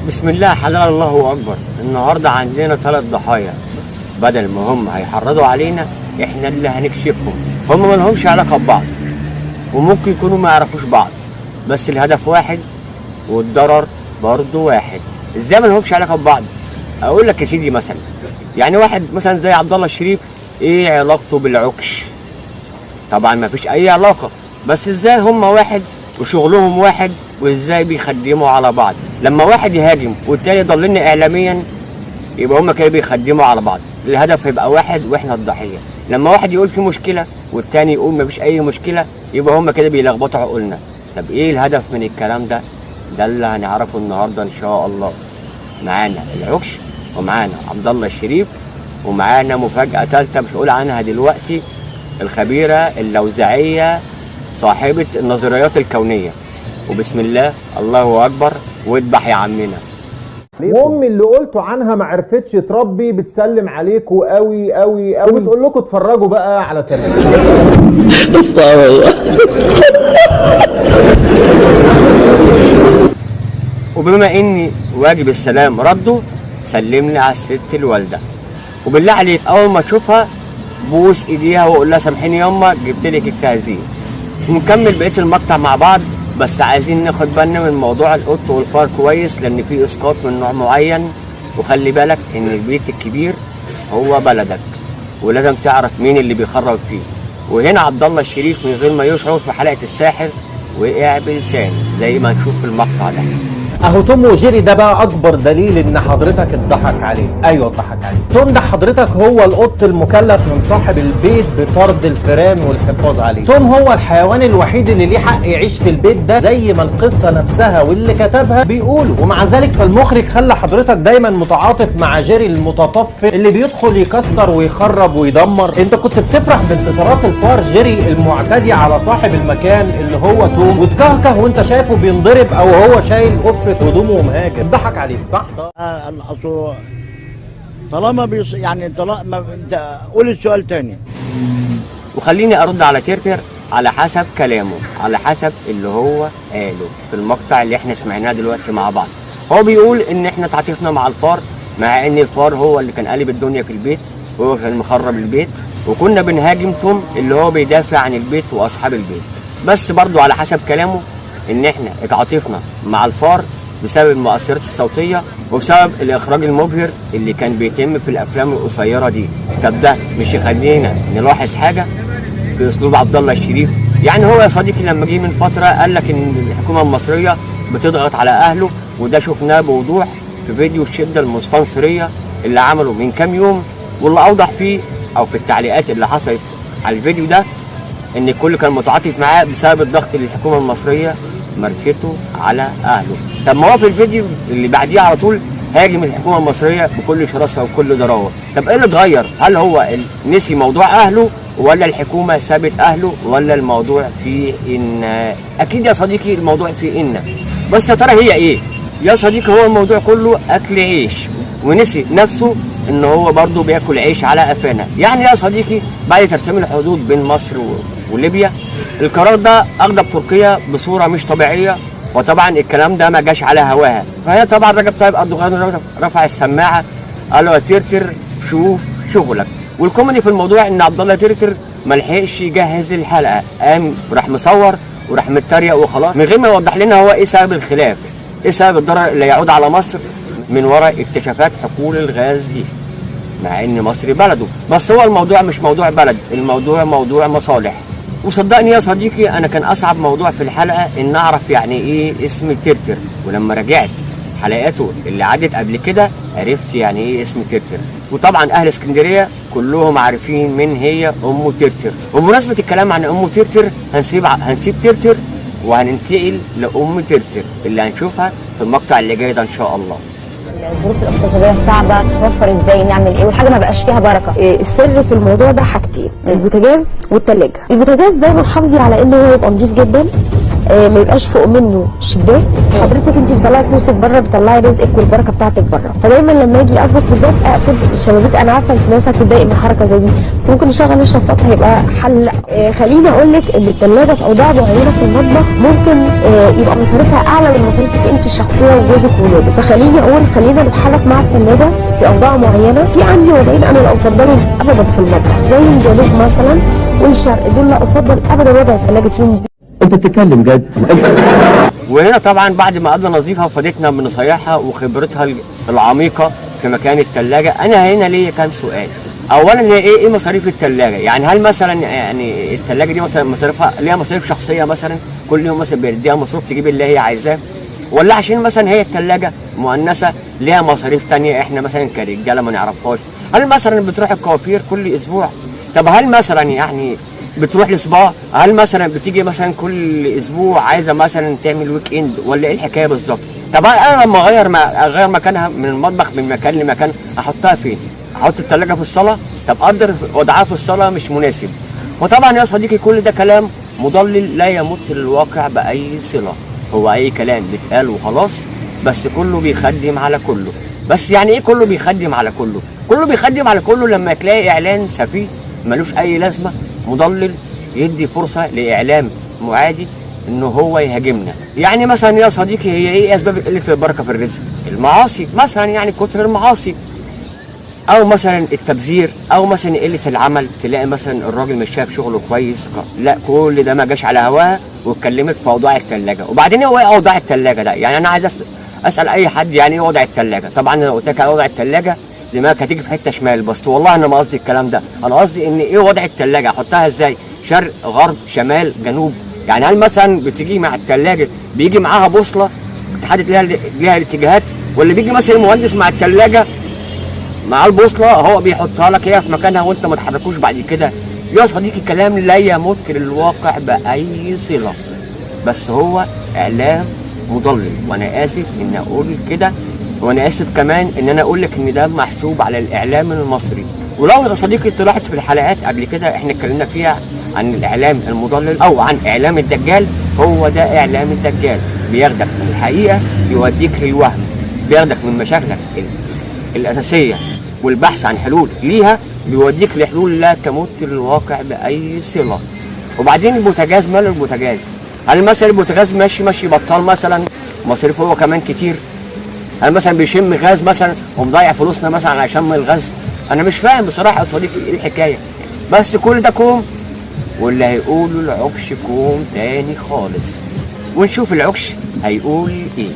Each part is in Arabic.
بسم الله حلال الله اكبر. النهارده عندنا 3 ضحايا، بدل ما هم هيحرضوا علينا احنا اللي هنكشفهم. هم ما لهمش علاقه ببعض وممكن يكونوا ما يعرفوش بعض، بس الهدف واحد والضرر برضه واحد. ازاي ما لهمش علاقه ببعض؟ اقول لك يا سيدي، مثلا يعني واحد مثلا زي عبد الله الشريف، ايه علاقته بالعكش؟ طبعا ما فيش اي علاقه، بس ازاي هم واحد وشغلهم واحد وازاي بيخدموا على بعض؟ لما واحد يهاجم والتاني يضللنا اعلاميا يبقى هم كده بيخدموا على بعض، الهدف هيبقى واحد واحنا الضحيه. لما واحد يقول في مشكله والتاني يقول مفيش اي مشكله يبقى هم كده بيلخبطوا عقولنا. طب ايه الهدف من الكلام ده؟ ده اللي هنعرفه النهارده ان شاء الله. معانا العكش ومعانا عبد الله الشريف ومعانا مفاجاه ثالثه مش هقول عنها دلوقتي، الخبيره اللوزعيه صاحبه النظريات الكونيه. وبسم الله الله اكبر واذبح يا عمنا. وامي اللي قلتوا عنها ما عرفتش تربي بتسلم عليكوا قوي قوي قوي وبتقول لكم اتفرجوا بقى على تمام. استغفر الله. وبما اني واجب السلام رده، سلمني على الست الوالده، وبالله عليك اول ما تشوفها بوس ايديها واقول لها سامحيني ياما جبت لك التهزيق. ونكمل بقيه المقطع مع بعض، بس عايزين ناخد بالنا من موضوع القط والفار كويس لان في اسقاط من نوع معين. وخلي بالك ان البيت الكبير هو بلدك ولازم تعرف مين اللي بيخرج فيه. وهنا عبد الله الشريف من غير ما يشعر في حلقه الساحر وقع بلسانه زي ما نشوف في المقطع ده. اهو توم وجيري ده بقى اكبر دليل ان حضرتك اتضحك عليه. ايوه اتضحك عليه. توم ده حضرتك هو القط المكلف من صاحب البيت بطرد الفئران والحفاظ عليه. توم هو الحيوان الوحيد اللي ليه حق يعيش في البيت ده زي ما القصه نفسها واللي كتبها بيقولوا، ومع ذلك فالمخرج خلى حضرتك دايما متعاطف مع جيري المتطفل اللي بيدخل يكسر ويخرب ويدمر. انت كنت بتفرح بانتصارات الفار جيري المعتدي على صاحب المكان اللي هو توم، وتكهكه وانت شايفه بينضرب او هو شايل قفه هدومه ومهاجم. ضحك عليك صح؟ اصل طالما يعني طالما انت قول السؤال تاني. وخليني ارد على ترتر على حسب كلامه، على حسب اللي هو قاله في المقطع اللي احنا سمعناه دلوقتي مع بعض. هو بيقول ان احنا تعاطفنا مع الفار، مع ان الفار هو اللي كان قالب الدنيا في البيت وهو كان مخرب البيت، وكنا بنهاجم توم اللي هو بيدافع عن البيت واصحاب البيت. بس برضو على حسب كلامه ان احنا اتعاطفنا مع الفار بسبب المؤثرات الصوتيه وبسبب الاخراج المبهر اللي كان بيتم في الافلام القصيره دي. طب ده مش يخلينا نلاحظ حاجه في اسلوب عبد الله الشريف؟ يعني هو يا صديقي لما جه من فتره قال لك ان الحكومه المصريه بتضغط على اهله، وده شفناه بوضوح في فيديو الشده المستنصريه اللي عمله من كام يوم، واللي اوضح فيه او في التعليقات اللي حصلت على الفيديو ده ان الكل كان متعاطف معاه بسبب الضغط اللي الحكومه المصريه مارسته على اهله. طب ما هو في الفيديو اللي بعديه على طول هاجم الحكومه المصريه بكل شراسه وكل ضراوه. طب ايه اللي اتغير؟ هل هو نسي موضوع اهله ولا الحكومه سابت اهله ولا الموضوع في ان؟ اكيد يا صديقي الموضوع في ان، بس يا ترى هي ايه؟ يا صديقي هو الموضوع كله اكل عيش، ونسي نفسه ان هو برضه بياكل عيش على قفانا. يعني يا صديقي بعد ترسيم الحدود بين مصر وليبيا القرار ده اغضب تركيا بصوره مش طبيعيه، وطبعا الكلام ده ما جاش على هواها. فهي طبعا رجب طيب اردوغان رفع السماعه قال له يا ترتر شوف شغلك. والكوميدي في الموضوع ان عبد الله ترتر ما لحقش يجهز الحلقه، قام راح مصور وراح متريق وخلاص من غير ما يوضح لنا هو ايه سبب الخلاف، ايه سبب الضرر اللي يعود على مصر من وراء اكتشافات حقول الغاز دي، مع ان مصر بلده. بس هو الموضوع مش موضوع بلد، الموضوع موضوع مصالح. وصدقني يا صديقي انا كان اصعب موضوع في الحلقه ان اعرف يعني ايه اسم ترتر، ولما رجعت حلقاته اللي عدت قبل كده عرفت يعني ايه اسم ترتر. وطبعا اهل اسكندريه كلهم عارفين مين هي ام ترتر. وبمناسبه الكلام عن ام ترتر هنسيب ترتر وهننتقل لام ترتر اللي هنشوفها في المقطع اللي جاي ده ان شاء الله. الظروف الاقتصاديه الصعبه توفر ازاي، نعمل ايه، والحاجه ما بقاش فيها بركه. السر في الموضوع ده حاجتين، البوتاجاز والتلاجة. البوتاجاز دايما حافظي على انه هو يبقى نضيف جدا، ما يبقاش فوق منه شباك. حضرتك انت بتطلعي فلوسك بره، بتطلعي رزقك والبركه بتاعتك بره، فدايما لما اجي اربط بالباب اقفل الشبابيك. انا عارفه ان في ناس هتتضايق من حركه زي دي، بس ممكن نشغل الشفاط هيبقى حل. خليني اقول لك ان الثلاجه في اوضاع معينه في المطبخ ممكن يبقى مصاريفها اعلى من مصاريفك انت الشخصيه وجوزك وولادك. فخليني اقول خلينا نتحرك مع الثلاجه في اوضاع معينه. في عندي وضعين انا لا افضلهم ابدا في المطبخ، زي الجنوب مثلا والشرق، دول لا افضل ابدا وضع الثلاجه فيهم. انت بتتكلم جد؟ وهنا طبعا بعد ما قضى نظيفها وفادتنا من نصايحها وخبرتها العميقه في مكان الثلاجه، انا هنا ليا كام سؤال. اولا هي ايه مصاريف الثلاجه؟ يعني هل مثلا يعني الثلاجه دي مثلا مصاريفها ليها مصاريف شخصيه مثلا كل يوم مثلا بيديها مصروف تجيب اللي هي عايزاه، ولا عشان مثلا هي الثلاجه مؤنثه ليها مصاريف ثانيه احنا مثلا كرجاله ما نعرفهاش؟ هل مثلا بتروح الكوافير كل اسبوع؟ طب هل مثلا يعني بتروح لسبا؟ هل مثلا بتيجي مثلا كل اسبوع عايزه مثلا تعمل ويك اند، ولا ايه الحكايه بالظبط؟ طب انا لما اغير مكانها من المطبخ من مكان لمكان احطها فين؟ احط الثلاجه في الصاله؟ طب اقدر وضعها في الصاله مش مناسب. وطبعا يا صديقي كل ده كلام مضلل لا يمت للواقع باي صله، هو اي كلام بيتقال وخلاص، بس كله بيخدم على كله. بس يعني ايه كله بيخدم على كله؟ كله بيخدم على كله لما تلاقي اعلان سفيه ملوش اي لازمه مضلل يدي فرصه لاعلام معادي ان هو يهاجمنا. يعني مثلا يا صديقي هي ايه اسباب قله البركه في الرزق؟ المعاصي مثلا، يعني كتر المعاصي، او مثلا التبذير، او مثلا قله العمل. تلاقي مثلا الراجل مش شايف شغله كويس، لا كل ده ما جاش على هواها واتكلمت في اوضاع الثلاجه. وبعدين هو ايه اوضاع الثلاجه ده؟ يعني انا عايز اسال اي حد يعني ايه وضع الثلاجه. طبعا انا لو قلت لك على وضع الثلاجه دماغك هتيجي في حته شمال، بس والله انا ما قصدي الكلام ده. انا قصدي ان ايه وضع الثلاجه، احطها ازاي؟ شرق، غرب، شمال، جنوب. يعني هل مثلا بتيجي مع الثلاجه بيجي معاها بوصله تحدد ليها الاتجاهات، ولا بيجي مثلا المهندس مع الثلاجه مع البوصله هو بيحطها لك هي في مكانها وانت ما تحركوش بعد كده؟ يا صديقي كلام لا يمت للواقع باي صله، بس هو اعلام مضلل. وانا اسف ان اقول كده، وانا اسف كمان ان انا اقول لك ان ده محسوب على الاعلام المصري. ولو يا صديقي تلاحظ في الحلقات قبل كده احنا اتكلمنا فيها عن الاعلام المضلل او عن اعلام الدجال، هو ده اعلام الدجال. بياخدك من الحقيقه يوديك للوهم، بياخدك من مشاكلك الاساسيه والبحث عن حلول ليها بيوديك لحلول لا تمت للواقع باي صله. وبعدين البوتاجاز، ماله البوتاجاز؟ هل مثلا البوتاجاز ماشي بطال مثلا مصاريفه هو كمان كتير؟ هل مثلا بيشم غاز مثلا ومضيع فلوسنا مثلا على شم الغاز؟ انا مش فاهم بصراحه يا صديقي ايه الحكايه. بس كل ده كوم، واللي هيقولوا العكش كوم تاني خالص، ونشوف العكش هيقول ايه.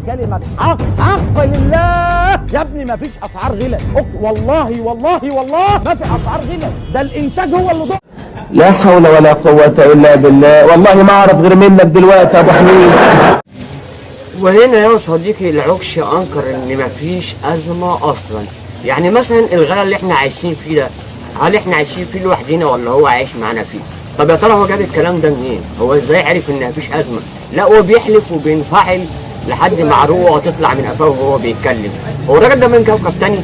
كلمة حق حق لله يا ابني، ما فيش اسعار غلا. والله والله والله ما في اسعار غلا، ده الانتاج هو اللي ضاع. لا حول ولا قوة الا بالله، والله ما اعرف غير منك دلوقتي يا ابو حميد. وهنا يا صديقي العكش انكر ان مفيش ازمه اصلا. يعني مثلا الغلا اللي احنا عايشين فيه ده، هل احنا عايشين فيه لوحدينا ولا هو عايش معانا فيه؟ طب يا ترى هو جاب الكلام ده منين؟ هو ازاي عرف ان مفيش ازمه؟ لا هو بيحلف وبينفعل لحد ما عروقه تطلع من قفاه وهو بيتكلم. هو الراجل ده من كوكب تاني؟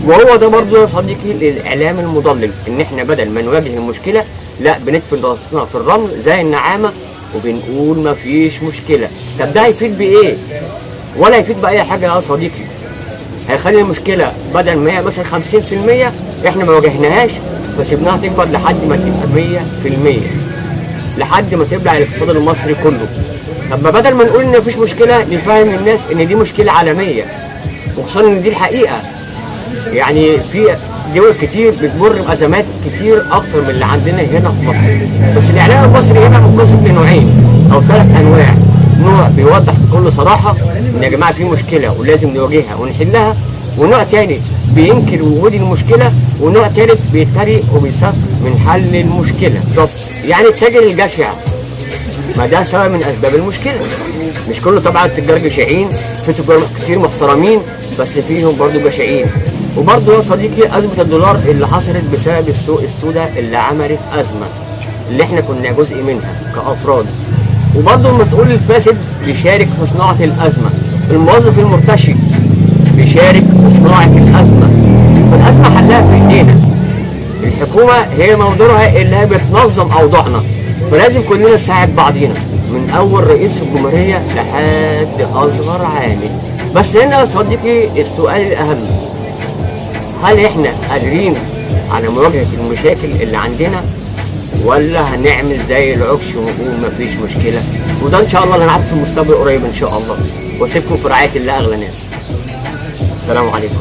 وهو ده برضه يا صديقي الاعلام المضلل، ان احنا بدل ما نواجه المشكله لا بندفن راسنا في الرمل زي النعامه وبنقول مفيش مشكله. طب ده هيفيد بايه؟ ولا يفيد باي حاجه يا صديقي. هيخلي المشكله بدل ما هي مثلا 50% احنا ما واجهناهاش فسيبناها تكبر لحد ما تبقى 100%، لحد ما تبلع الاقتصاد المصري كله. طب ما بدل ما نقول ان مفيش مشكله نفهم الناس ان دي مشكله عالميه، وخصوصا ان دي الحقيقه. يعني في دول كتير بتمر بازمات كتير اكتر من اللي عندنا هنا في مصر، بس الاعلام المصري هنا منقسم لنوعين او 3 انواع. نوع بيوضح بكل صراحه ان يا جماعه في مشكله ولازم نواجهها ونحلها، ونوع تاني بينكر وجود المشكله، ونوع تالت بيتريق وبيسخ من حل المشكله. طب يعني التاجر الجشع ما ده سبب من اسباب المشكله. مش كله طبعا التجار جشعين، في تجار كتير محترمين بس فيهم برضه جشعين. وبرضه يا صديقي ازمه الدولار اللي حصلت بسبب السوق السوداء اللي عملت ازمه اللي احنا كنا جزء منها كافراد. وبرضه المسؤول الفاسد بيشارك في صناعه الازمه، الموظف المرتشي بيشارك في صناعه الازمه، والازمه حلها في ايدينا. الحكومه هي موضوعها اللي هي بتنظم اوضاعنا، فلازم كلنا نساعد بعضينا من اول رئيس الجمهوريه لحد اصغر عامل. بس هنا يا صديقي السؤال الاهم، هل احنا قادرين على مواجهه المشاكل اللي عندنا، ولا هنعمل زي العكش ونقول مفيش مشكله؟ وده ان شاء الله اللي هنعرفه في المستقبل القريب ان شاء الله. واسيبكم في رعايه الله اغلى ناس. السلام عليكم.